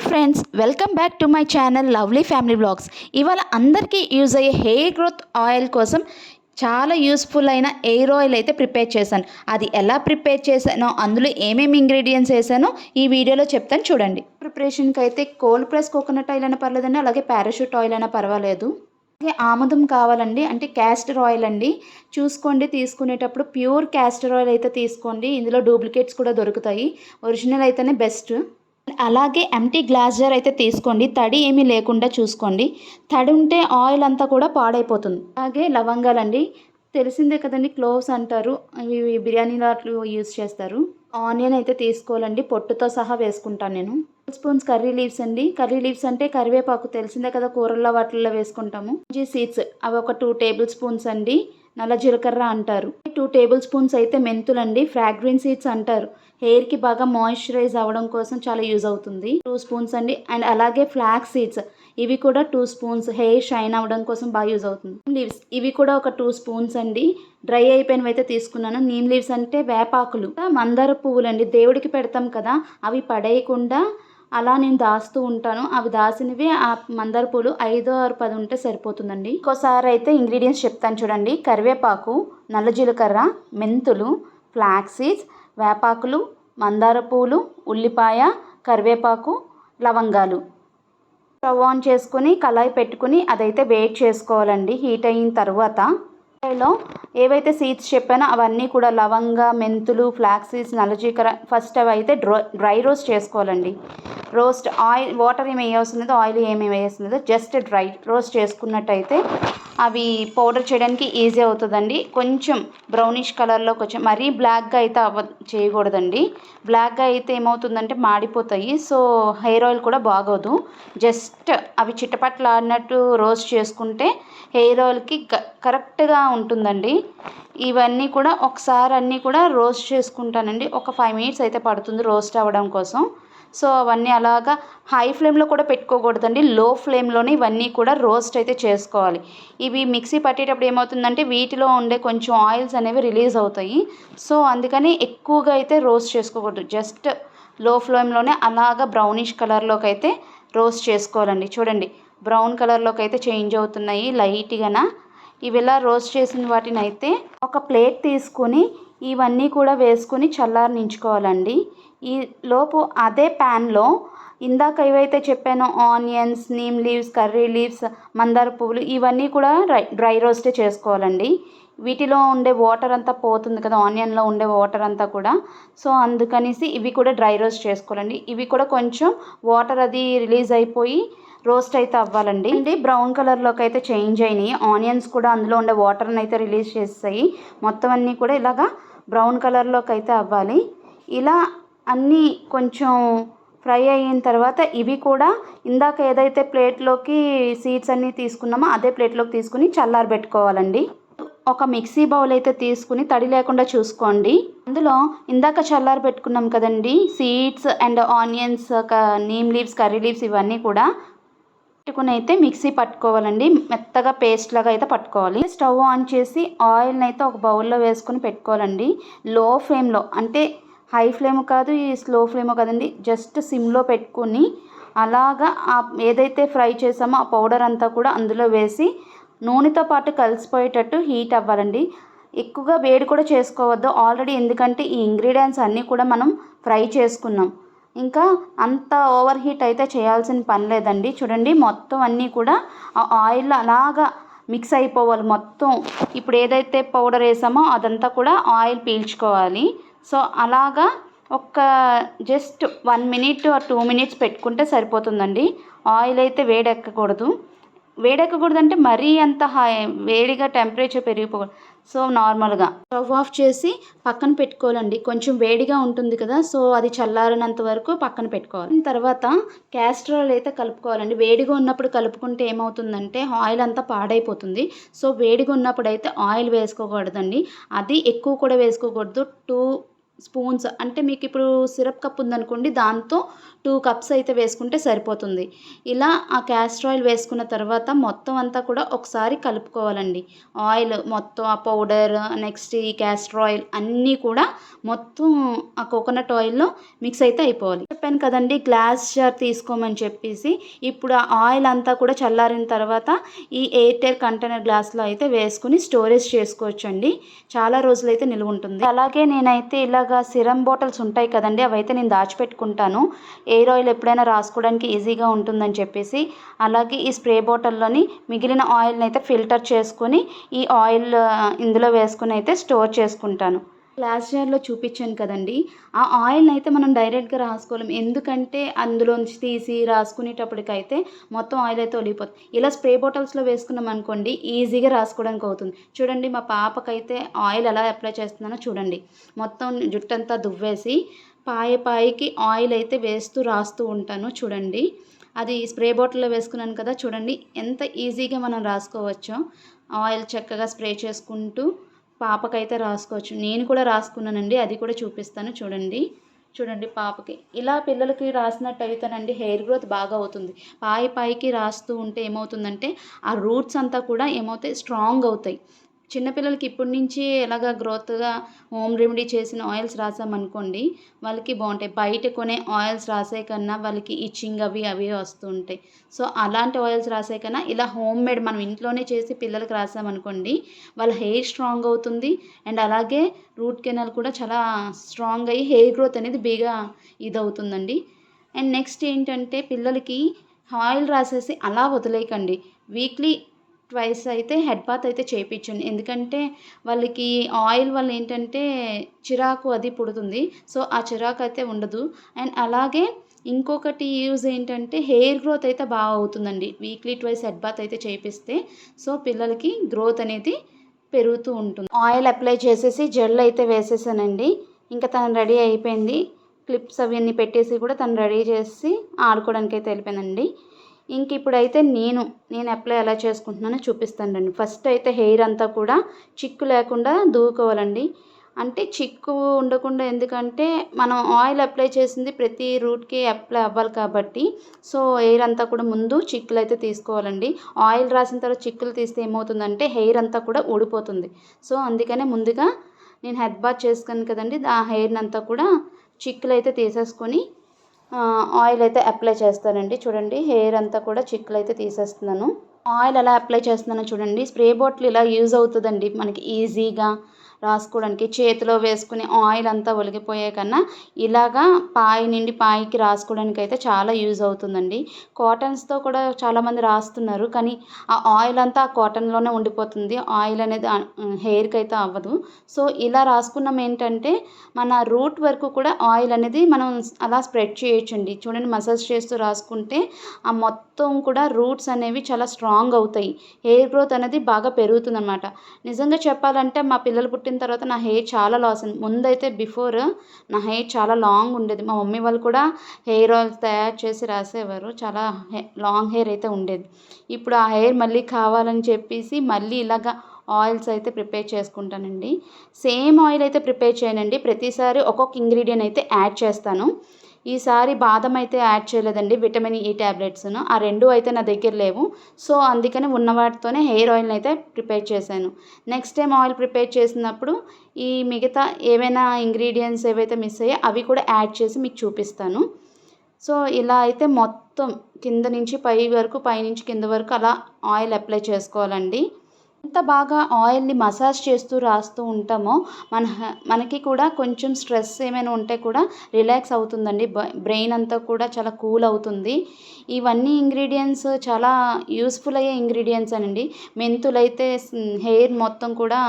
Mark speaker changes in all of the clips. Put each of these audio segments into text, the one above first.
Speaker 1: Friends, welcome back to my channel lovely family vlogs. ఇవాళ అందరికీ use అయ్యే hair growth oil కోసం చాలా యూస్ఫుల్ అయిన ఎయిర్ ఆయిల్ అయితే ప్రిపేర్ చేశాను. అది ఎలా ప్రిపేర్ చేశానో, అందులో ఏమేమి ఇంగ్రీడియంట్స్ వేసానో ఈ వీడియోలో చెప్తాను చూడండి. ప్రిపరేషన్కి అయితే కోల్డ్ ప్రెస్ కోకోనట్ ఆయిల్ అయినా పర్లేదండి, అలాగే పారాషూట్ ఆయిల్ అయినా పర్వాలేదు. అలాగే ఆముదం కావాలండి, అంటే క్యాస్టర్ ఆయిల్ అండి. చూసుకోండి, తీసుకునేటప్పుడు ప్యూర్ క్యాస్టర్ ఆయిల్ అయితే తీసుకోండి. ఇందులో డూప్లికేట్స్ కూడా దొరుకుతాయి, ఒరిజినల్ అయితేనే బెస్ట్. అలాగే ఎంటీ గ్లాస్ జార్ అయితే తీసుకోండి, తడి ఏమీ లేకుండా చూసుకోండి. తడి ఉంటే ఆయిల్ అంతా కూడా పాడైపోతుంది. అలాగే లవంగాలండి, తెలిసిందే కదండి, క్లోవ్స్ అంటారు, ఇవి బిర్యానీలో అట్లు యూజ్ చేస్తారు. ఆనియన్ అయితే తీసుకోవాలండి, పొట్టుతో సహా వేసుకుంటాను నేను. 2 స్పూన్స్ కర్రీ లీవ్స్ అండి. కర్రీ లీవ్స్ అంటే కరివేపాకు, తెలిసిందే కదా, కూరల్లో వాటిల్లో వేసుకుంటాము. సీడ్స్ అవి ఒక 2 టేబుల్ స్పూన్స్ అండి. నల్ల జీలకర్ర అంటారు. 2 టేబుల్ స్పూన్స్ అయితే మెంతులండి, ఫ్రాగ్రెన్స్ సీడ్స్ అంటారు. హెయిర్కి బాగా మాయిశ్చరైజ్ అవ్వడం కోసం చాలా యూజ్ అవుతుంది. 2 స్పూన్స్ అండి. అండ్ అలాగే ఫ్లాక్స్ సీడ్స్, ఇవి కూడా 2 స్పూన్స్, హెయిర్ షైన్ అవ్వడం కోసం బాగా యూజ్ అవుతుంది. లీవ్స్ ఇవి కూడా ఒక 2 స్పూన్స్ అండి. డ్రై అయిపోయినవి అయితే తీసుకున్నాను. నీమ్ లీవ్స్ అంటే వేపాకులు. మందార పువ్వులు అండి, దేవుడికి పెడతాం కదా, అవి పడేయకుండా అలా నేను దాస్తూ ఉంటాను. అవి దాసినవి ఆ మందార పూలు 5 or 10 ఉంటే సరిపోతుందండి. ఇంకోసారి అయితే ఇంగ్రీడియంట్స్ చెప్తాను చూడండి. కరివేపాకు, నల్ల జీలకర్ర, మెంతులు, ఫ్లాక్స్ సీడ్స్, వేపాకులు, మందార పూలు, ఉల్లిపాయ, కరివేపాకు, లవంగాలు. స్టవ్ ఆన్ చేసుకుని కళాయి పెట్టుకుని అదైతే వేట్ చేసుకోవాలండి. హీట్ అయిన తర్వాత కళాయిలో ఏవైతే సీడ్స్ చెప్పానో అవన్నీ కూడా, లవంగ, మెంతులు, ఫ్లాక్స్ సీడ్స్, నల్ల జీలకర్ర, ఫస్ట్ అవి అయితే డ్రై రోస్ట్ చేసుకోవాలండి. రోస్ట్ ఆయిల్, వాటర్ ఏమి వేయాల్సిన లేదు, ఆయిల్ ఏమి వేయాల్సిన లేదు, జస్ట్ డ్రై రోస్ట్ చేసుకున్నట్టయితే అవి పౌడర్ చేయడానికి ఈజీ అవుతుందండి. కొంచెం బ్రౌనిష్ కలర్లోకి వచ్చి, మరీ బ్లాక్గా అయితే చేయకూడదండి. బ్లాక్గా అయితే ఏమవుతుందంటే మాడిపోతాయి, సో హెయిర్ ఆయిల్ కూడా బాగోదు. జస్ట్ అవి చిట్టపట్లాడినట్టు రోస్ట్ చేసుకుంటే హెయిర్ ఆయిల్కి కరెక్ట్గా ఉంటుందండి. ఇవన్నీ కూడా ఒకసారి అన్నీ కూడా రోస్ట్ చేసుకుంటానండి. ఒక 5 minutes అయితే పడుతుంది రోస్ట్ అవ్వడం కోసం. సో అవన్నీ అలాగా హై ఫ్లేమ్లో కూడా పెట్టుకోకూడదండి, లో ఫ్లేమ్లోనే ఇవన్నీ కూడా రోస్ట్ అయితే చేసుకోవాలి. ఇవి మిక్సీ పట్టేటప్పుడు ఏమవుతుందంటే వీటిలో ఉండే కొంచెం ఆయిల్స్ అనేవి రిలీజ్ అవుతాయి. సో అందుకని ఎక్కువగా అయితే రోస్ట్ చేసుకోకూడదు, జస్ట్ లో ఫ్లేమ్లోనే అలాగా బ్రౌనిష్ కలర్లోకి అయితే రోస్ట్ చేసుకోవాలండి. చూడండి, బ్రౌన్ కలర్లోకి అయితే చేంజ్ అవుతున్నాయి లైట్గా. ఇవి ఇలా రోస్ట్ చేసిన వాటిని అయితే ఒక ప్లేట్ తీసుకొని ఇవన్నీ కూడా వేసుకొని చల్లారనించుకోవాలండి. ఈ లోపు అదే ప్యాన్లో ఇందాక ఏవైతే చెప్పానో onions, neem leaves, curry leaves, మందార పువ్వులు, ఇవన్నీ కూడా డ్రై రోస్టే చేసుకోవాలండి. వీటిలో ఉండే వాటర్ అంతా పోతుంది కదా, ఆనియన్లో ఉండే వాటర్ అంతా కూడా. సో అందుకనేసి ఇవి కూడా డ్రై రోస్ట్ చేసుకోవాలండి. ఇవి కూడా కొంచెం వాటర్ అది రిలీజ్ అయిపోయి రోస్ట్ అయితే అవ్వాలండి. అంటే బ్రౌన్ కలర్లోకి అయితే చేంజ్ అయినాయి. ఆనియన్స్ కూడా అందులో ఉండే వాటర్ని అయితే రిలీజ్ చేస్తాయి. మొత్తం అన్నీ కూడా ఇలాగా బ్రౌన్ కలర్లోకి అయితే అవ్వాలి. ఇలా అన్నీ కొంచెం ఫ్రై అయిన తర్వాత ఇవి కూడా ఇందాక ఏదైతే ప్లేట్లోకి సీడ్స్ అన్నీ తీసుకున్నామో అదే ప్లేట్లోకి తీసుకుని చల్లారబెట్టుకోవాలండి. ఒక మిక్సీ బౌల్ అయితే తీసుకుని తడి లేకుండా చూసుకోండి. అందులో ఇందాక చల్లారి పెట్టుకున్నాం కదండి seeds and onions, neem leaves, curry leaves, ఇవన్నీ కూడా పెట్టుకుని అయితే మిక్సీ పట్టుకోవాలండి. మెత్తగా పేస్ట్ లాగా అయితే పట్టుకోవాలి. స్టవ్ ఆన్ చేసి ఆయిల్ని అయితే ఒక బౌల్లో వేసుకుని పెట్టుకోవాలండి. లో ఫ్లేమ్లో, అంటే హై ఫ్లేమ్ కాదు, ఈ స్లో ఫ్లేమ్ కదండి, జస్ట్ సిమ్లో పెట్టుకుని అలాగా ఏదైతే ఫ్రై చేసామో ఆ పౌడర్ అంతా కూడా అందులో వేసి నూనెతో పాటు కలిసిపోయేటట్టు హీట్ అవ్వాలండి. ఎక్కువగా వేడి కూడా చేసుకోవద్దు ఆల్రెడీ, ఎందుకంటే ఈ ఇంగ్రీడియంట్స్ అన్నీ కూడా మనం ఫ్రై చేసుకున్నాం. ఇంకా అంత ఓవర్ హీట్ అయితే చేయాల్సిన పని లేదండి. చూడండి, మొత్తం అన్నీ కూడా ఆ ఆయిల్ అలాగా మిక్స్ అయిపోవాలి మొత్తం. ఇప్పుడు ఏదైతే పౌడర్ వేసామో అదంతా కూడా ఆయిల్ పీల్చుకోవాలి. సో అలాగా ఒక జస్ట్ 1 minute or 2 minutes పెట్టుకుంటే సరిపోతుందండి. ఆయిల్ అయితే వేడెక్కకూడదు. అంటే మరీ అంత వేడిగా టెంపరేచర్ పెరిగిపోకూడదు. సో నార్మల్గా స్టవ్ ఆఫ్ చేసి పక్కన పెట్టుకోవాలండి. కొంచెం వేడిగా ఉంటుంది కదా, సో అది చల్లారినంత వరకు పక్కన పెట్టుకోవాలి. తర్వాత క్యాస్టర్ ఆయిల్ అయితే కలుపుకోవాలండి. వేడిగా ఉన్నప్పుడు కలుపుకుంటే ఏమవుతుందంటే ఆయిల్ అంతా పాడైపోతుంది. సో వేడిగా ఉన్నప్పుడు అయితే ఆయిల్ వేసుకోకూడదండి. అది ఎక్కువ కూడా వేసుకోకూడదు. 2 స్పూన్స్ అంటే మీకు ఇప్పుడు సిరప్ కప్ ఉందనుకోండి, దాంతో 2 కప్స్ అయితే వేసుకుంటే సరిపోతుంది. ఇలా ఆ క్యాస్టర్ ఆయిల్ వేసుకున్న తర్వాత మొత్తం అంతా కూడా ఒకసారి కలుపుకోవాలండి. ఆయిల్ మొత్తం ఆ పౌడర్, నెక్స్ట్ ఈ క్యాస్టర్ ఆయిల్ అన్నీ కూడా మొత్తం ఆ కోకోనట్ ఆయిల్‌లో మిక్స్ అయితే అయిపోవాలి. చెప్పాను కదండీ గ్లాస్ జార్ తీసుకోమని చెప్పేసి. ఇప్పుడు ఆ ఆయిల్ అంతా కూడా చల్లారిన తర్వాత ఈ ఎయిర్‌టైట్ కంటైనర్ గ్లాస్‌లో అయితే వేసుకొని స్టోరేజ్ చేసుకోవచ్చండి. చాలా రోజులైతే నిలువ ఉంటుంది. అలాగే నేనైతే ఇలాగా సిరమ్ బాటిల్స్ ఉంటాయి కదండీ, అవైతే నేను దాచిపెట్టుకుంటాను. ఎయిర్ ఆయిల్ ఎప్పుడైనా రాసుకోవడానికి ఈజీగా ఉంటుందని చెప్పేసి. అలాగే ఈ స్ప్రే బాటిల్‌లోని మిగిలిన ఆయిల్‌ని అయితే ఫిల్టర్ చేసుకొని ఈ ఆయిల్ ఇందులో వేసుకొని అయితే స్టోర్ చేసుకుంటాను. గ్లాస్ జార్‌లో చూపించాను కదండీ, ఆ ఆయిల్‌ని అయితే మనం డైరెక్ట్‌గా రాసుకోలేం. ఎందుకంటే అందులోంచి తీసి రాసుకునేటప్పటికైతే మొత్తం ఆయిల్ అయితే ఒలిగిపోతుంది. ఇలా స్ప్రే బాటిల్స్‌లో వేసుకున్నాం అనుకోండి ఈజీగా రాసుకోవడానికి అవుతుంది. చూడండి మా పాపకైతే ఆయిల్ ఎలా అప్లై చేస్తున్నానో చూడండి. మొత్తం జుట్టంతా దువ్వేసి పాయకి ఆయిల్ అయితే వేస్తూ రాస్తూ ఉంటాను చూడండి. అది స్ప్రే బాటిల్‌లో వేసుకున్నాను కదా, చూడండి ఎంత ఈజీగా మనం రాసుకోవచ్చో. ఆయిల్ చక్కగా స్ప్రే చేసుకుంటూ పాపకైతే రాసుకోవచ్చు. నేను కూడా రాసుకున్నానండి, అది కూడా చూపిస్తాను చూడండి. చూడండి పాపకి ఇలా పిల్లలకి రాసినట్టయితేనండి హెయిర్ గ్రోత్ బాగా అవుతుంది. పాయికి రాస్తూ ఉంటే ఏమవుతుందంటే ఆ రూట్స్ అంతా కూడా ఏమవుతాయి, స్ట్రాంగ్ అవుతాయి. చిన్నపిల్లలకి ఇప్పటి నుంచి ఎలాగా గ్రోత్‌గా హోమ్ రెమెడీ చేసిన ఆయిల్స్ రాసామనుకోండి వాళ్ళకి బాగుంటాయి. బయట కొనే ఆయిల్స్ రాసే కన్నా వాళ్ళకి ఇచ్చింగ్ అవి వస్తూ ఉంటాయి. సో అలాంటి ఆయిల్స్ రాసే కన్నా ఇలా హోమ్ మేడ్ మనం ఇంట్లోనే చేసి పిల్లలకి రాసామనుకోండి వాళ్ళ హెయిర్ స్ట్రాంగ్ అవుతుంది. అండ్ అలాగే రూట్ కెనాల్ కూడా చాలా స్ట్రాంగ్ అయ్యి హెయిర్ గ్రోత్ అనేది ఇదవుతుందండి. అండ్ నెక్స్ట్ ఏంటంటే పిల్లలకి ఆయిల్ రాసేసి అలా వదిలేయకండి. వీక్లీ ట్వైస్ అయితే హెడ్ బాత్ అయితే చేయించండి. ఎందుకంటే వాళ్ళకి ఆయిల్ వల్ల ఏంటంటే చిరాకు అది పుడుతుంది. సో ఆ చిరాకు అయితే ఉండదు. అండ్ అలాగే ఇంకొకటి యూజ్ ఏంటంటే హెయిర్ గ్రోత్ అయితే బాగా అవుతుందండి. వీక్లీ ట్వైస్ హెడ్ బాత్ అయితే చేపిస్తే సో పిల్లలకి గ్రోత్ అనేది పెరుగుతూ ఉంటుంది. ఆయిల్ అప్లై చేసేసి జెల్ అయితే వేసేసానండి. ఇంకా తను రెడీ అయిపోయింది. క్లిప్స్ అవన్నీ పెట్టేసి కూడా తను రెడీ చేసి ఆడుకోవడానికి అయితే వెళ్ళిపోయానండి. ఇంక ఇప్పుడైతే నేను అప్లై ఎలా చేసుకుంటున్నానో చూపిస్తానండి. ఫస్ట్ అయితే హెయిర్ అంతా కూడా చిక్కు లేకుండా దువ్వుకోవాలండి. అంటే చిక్కు ఉండకుండా, ఎందుకంటే మనం ఆయిల్ అప్లై చేసింది ప్రతి రూట్‌కి అప్లై అవ్వాలి కాబట్టి సో హెయిర్ అంతా కూడా ముందు చిక్కులు అయితే తీసుకోవాలండి. ఆయిల్ రాసిన తర్వాత చిక్కులు తీస్తే ఏమవుతుందంటే హెయిర్ అంతా కూడా ఊడిపోతుంది. సో అందుకనే ముందుగా నేను హెడ్ బాత్ చేసుకున్నాను కదండీ, ఆ హెయిర్‌ని అంతా కూడా చిక్కులు అయితే తీసేసుకొని ఆయిల్ అయితే అప్లై చేస్తానండి. చూడండి హెయిర్ అంతా కూడా చిక్కులు అయితే తీసేస్తున్నాను. ఆయిల్ ఎలా అప్లై చేస్తున్నానో చూడండి. స్ప్రే బాటిల్ ఇలా యూజ్ అవుతుందండి మనకి ఈజీగా రాసుకోవడానికి. చేతిలో వేసుకుని ఆయిల్ అంతా ఒలిగిపోయే కన్నా ఇలాగా పాయికి రాసుకోవడానికి అయితే చాలా యూజ్ అవుతుందండి. కాటన్స్‌తో కూడా చాలామంది రాస్తున్నారు. కానీ ఆ ఆయిల్ అంతా ఆ కాటన్‌లోనే ఉండిపోతుంది. ఆయిల్ అనేది హెయిర్‌కి అయితే అవ్వదు. సో ఇలా రాసుకున్నాం ఏంటంటే మన రూట్ వరకు కూడా ఆయిల్ అనేది మనం అలా స్ప్రెడ్ చేయొచ్చండి. చూడండి మసాజ్ చేస్తూ రాసుకుంటే ఆ మొత్తం కూడా రూట్స్ అనేవి చాలా స్ట్రాంగ్ అవుతాయి. హెయిర్ గ్రోత్ అనేది బాగా పెరుగుతుందనమాట. నిజంగా చెప్పాలంటే మా పిల్లలు పుట్టిన తర్వాత నా హెయిర్ చాలా లాస్ అయింది. ముందైతే బిఫోర్ నా హెయిర్ చాలా లాంగ్ ఉండేది. మా మమ్మీ వాళ్ళు కూడా హెయిర్ ఆయిల్ తయారు చేసి రాసేవారు. చాలా లాంగ్ హెయిర్ అయితే ఉండేది. ఇప్పుడు ఆ హెయిర్ మళ్ళీ కావాలని చెప్పేసి మళ్ళీ ఇలాగా ఆయిల్స్ అయితే ప్రిపేర్ చేసుకుంటానండి. సేమ్ ఆయిల్ అయితే ప్రిపేర్ చేయనండి. ప్రతిసారి ఒక్కొక్క ఇంగ్రీడియంట్ అయితే యాడ్ చేస్తాను. ఈసారి బాదం అయితే యాడ్ చేయలేదండి, విటమిన్ ఈ టాబ్లెట్స్‌ను. ఆ 2 అయితే నా దగ్గర లేవు. సో అందుకని ఉన్న వాటితోనే హెయిర్ ఆయిల్‌ని అయితే ప్రిపేర్ చేశాను. నెక్స్ట్ టైం ఆయిల్ ప్రిపేర్ చేసినప్పుడు ఈ మిగతా ఏవైనా ఇంగ్రీడియెంట్స్ ఏవైతే మిస్ అయ్యాయో అవి కూడా యాడ్ చేసి మీకు చూపిస్తాను. సో ఇలా అయితే మొత్తం కింద నుంచి పై వరకు, పైనుంచి కింద వరకు అలా ఆయిల్ అప్లై చేసుకోవాలండి. ఎంత బాగా ఆయిల్‌ని మసాజ్ చేస్తూ రాస్తూ ఉంటామో మనకి కూడా కొంచెం స్ట్రెస్ ఏమైనా ఉంటే కూడా రిలాక్స్ అవుతుందండి. బ్రెయిన్ అంతా కూడా చాలా కూల్ అవుతుంది. ఇవన్నీ ఇంగ్రీడియెంట్స్ చాలా యూజ్‌ఫుల్ అయ్యే ఇంగ్రీడియెంట్స్ అండి. మెంతులైతే హెయిర్ మొత్తం కూడా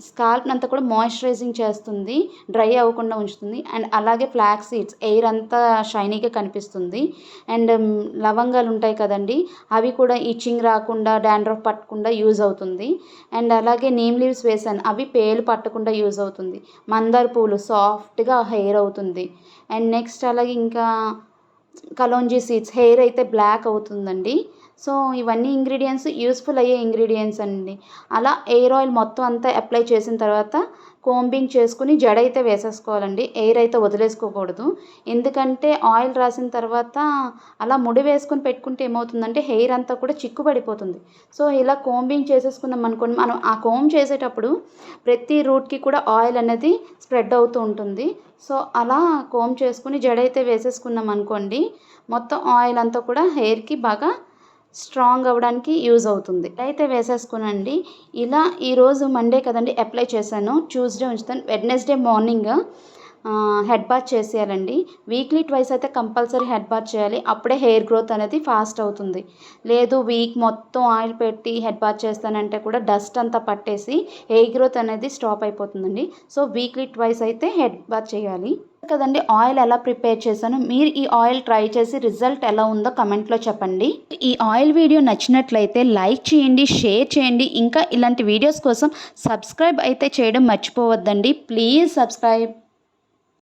Speaker 1: స్కాల్ప్‌ని అంతా కూడా మాయిశ్చరైజింగ్ చేస్తుంది. డ్రై అవ్వకుండా ఉంచుతుంది. అండ్ అలాగే ఫ్లాక్స్ సీడ్స్ హెయిర్ అంతా షైనీగా కనిపిస్తుంది. అండ్ లవంగాలు ఉంటాయి కదండీ, అవి కూడా ఇచ్చింగ్ రాకుండా, డాండ్రఫ్ పట్టకుండా యూజ్ అవుతుంది. అండ్ అలాగే నీమ్ లీవ్స్ వేసాను, అవి పేలు పట్టకుండా యూజ్ అవుతుంది. మందార పూలు సాఫ్ట్‌గా హెయిర్ అవుతుంది. అండ్ నెక్స్ట్ అలాగే ఇంకా కలోంజీ సీడ్స్ హెయిర్ అయితే బ్లాక్ అవుతుందండి. సో ఇవన్నీ ఇంగ్రీడియంట్స్ యూస్ఫుల్ అయ్యే ఇంగ్రీడియంట్స్ అండి. అలా ఎయిర్ ఆయిల్ మొత్తం అంతా అప్లై చేసిన తర్వాత కోంబింగ్ చేసుకుని జడ అయితే వేసేసుకోవాలండి. ఎయిర్ అయితే వదిలేసుకోకూడదు. ఎందుకంటే ఆయిల్ రాసిన తర్వాత అలా ముడి వేసుకొని పెట్టుకుంటే ఏమవుతుందంటే హెయిర్ అంతా కూడా చిక్కు పడిపోతుంది. సో ఇలా కోంబింగ్ చేసేసుకున్నాం అనుకోండి, మనం ఆ కోంబ్ చేసేటప్పుడు ప్రతి రూట్కి కూడా ఆయిల్ అనేది స్ప్రెడ్ అవుతూ ఉంటుంది. సో అలా కోంబ్ చేసుకుని జడ అయితే వేసేసుకున్నాం అనుకోండి, మొత్తం ఆయిల్ అంతా కూడా హెయిర్కి బాగా స్ట్రాంగ్ అవ్వడానికి యూజ్ అవుతుంది. అయితే వేసేసుకునండి. ఇలా ఈరోజు మండే కదండి అప్లై చేశాను. ట్యూస్డే ఉంచుతాను. వెడ్నెస్డే మార్నింగ్ హెడ్ బాత్ చేసేయాలండి. వీక్లీ ట్వైస్ అయితే కంపల్సరీ హెడ్ బాత్ చేయాలి. అప్పుడే హెయిర్ గ్రోత్ అనేది ఫాస్ట్ అవుతుంది. లేదు వీక్ మొత్తం ఆయిల్ పెట్టి హెడ్ బాత్ చేస్తానంటే కూడా డస్ట్ అంతా పట్టేసి హెయిర్ గ్రోత్ అనేది స్టాప్ అయిపోతుందండి. సో వీక్లీ ట్వైస్ అయితే హెడ్ బాత్ చేయాలి కదండి. ఆయిల్ ఎలా ప్రిపేర్ చేశాను, మీరు ఈ ఆయిల్ ట్రై చేసి రిజల్ట్ ఎలా ఉందో కమెంట్లో చెప్పండి. ఈ ఆయిల్ వీడియో నచ్చినట్లయితే లైక్ చేయండి, షేర్ చేయండి. ఇంకా ఇలాంటి వీడియోస్ కోసం సబ్స్క్రైబ్ అయితే చేయడం మర్చిపోవద్దండి. Please subscribe.